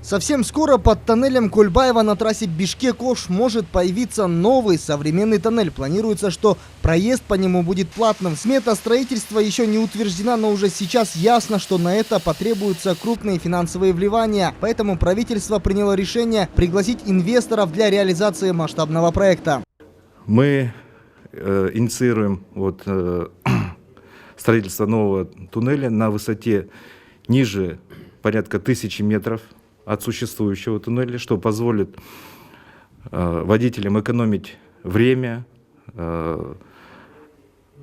Совсем скоро под тоннелем Кульбаева на трассе Бишкек-Ош может появиться новый современный тоннель. Планируется, что проезд по нему будет платным. Смета строительства еще не утверждена, но уже сейчас ясно, что на это потребуются крупные финансовые вливания. Поэтому правительство приняло решение пригласить инвесторов для реализации масштабного проекта. Мы инициируем строительство нового туннеля на высоте ниже порядка 1000 метров от существующего туннеля, что позволит водителям экономить время,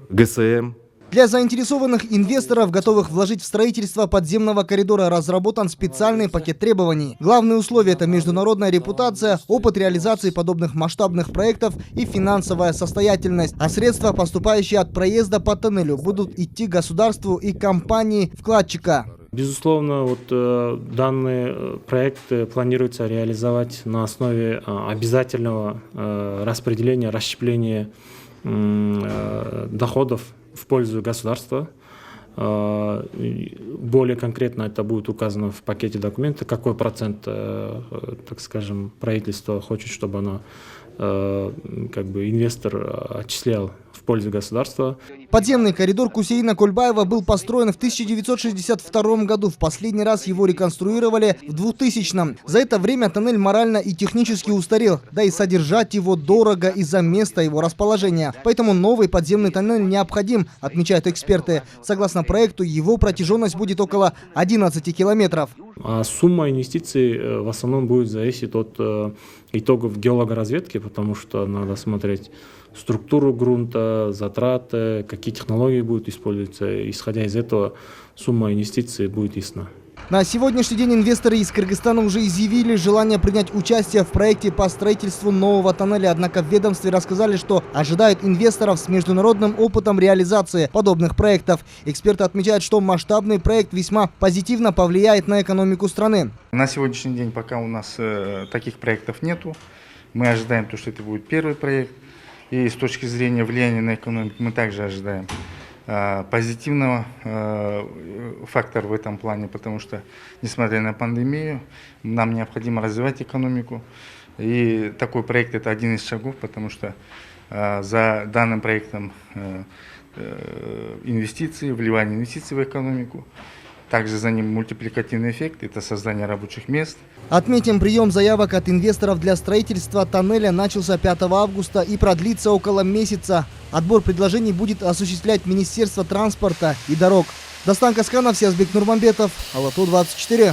ГСМ. Для заинтересованных инвесторов, готовых вложить в строительство подземного коридора, разработан специальный пакет требований. Главные условия – это международная репутация, опыт реализации подобных масштабных проектов и финансовая состоятельность. А средства, поступающие от проезда по тоннелю, будут идти государству и компании-вкладчика. Безусловно, данный проект планируется реализовать на основе обязательного распределения, расщепления доходов в пользу государства. Более конкретно это будет указано в пакете документов, какой процент, так скажем, правительство хочет, чтобы оно, инвестор отчислял в пользу государства. Подземный коридор Кусейна-Кульбаева был построен в 1962 году. В последний раз его реконструировали в 2000-м. За это время тоннель морально и технически устарел, да и содержать его дорого из-за места его расположения. Поэтому новый подземный тоннель необходим, отмечают эксперты. Согласно проекту, его протяженность будет около 11 километров. А сумма инвестиций в основном будет зависеть от итогов геологоразведки, потому что надо смотреть структуру грунта, затраты, какие технологии будут использоваться. Исходя из этого, сумма инвестиций будет ясна. На сегодняшний день инвесторы из Кыргызстана уже изъявили желание принять участие в проекте по строительству нового тоннеля. Однако в ведомстве рассказали, что ожидают инвесторов с международным опытом реализации подобных проектов. Эксперты отмечают, что масштабный проект весьма позитивно повлияет на экономику страны. На сегодняшний день пока у нас таких проектов нету. Мы ожидаем, что это будет первый проект. И с точки зрения влияния на экономику мы также ожидаем позитивного фактора в этом плане, потому что, несмотря на пандемию, нам необходимо развивать экономику. И такой проект – это один из шагов, потому что за данным проектом инвестиции, вливание инвестиций в экономику. Также за ним мультипликативный эффект – это создание рабочих мест. Отметим, прием заявок от инвесторов для строительства тоннеля начался 5 августа и продлится около месяца. Отбор предложений будет осуществлять Министерство транспорта и дорог. Достан Касканов, Сиязбек Нурманбетов, Алату 24.